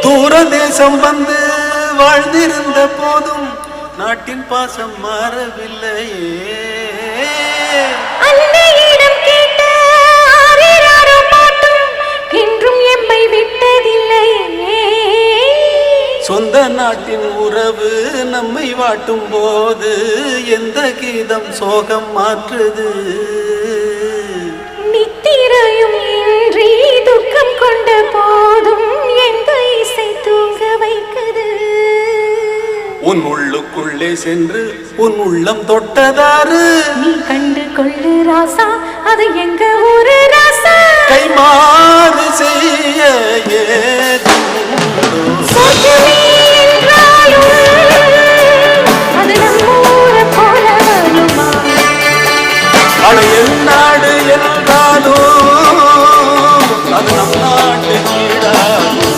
தூர தேசம் வந்து வாழ்ந்திருந்த போதும் நாட்டின் பாசம் மாறவில்லையே. அன்னையிடம் கேட்ட ஆரிராரோ பாட்டும் என்றும் எம்மை விட்டதில்லையே. சொந்த நாட்டின் உறவு நம்மை வாட்டும் போது எந்த கீதம் சோகம் மாற்றுது. நித்திரையும் இன்றி துக்கம் கொண்ட போதும் எந்த இசை தூங்க வைக்குது. உன் உள்ளுக்குள்ளே சென்று உன் உள்ளம் தொட்டதாறு நீ கண்டு கொள்ளு ராசா, அது எங்க ஊரு ராசா. கைமாறு செய்ய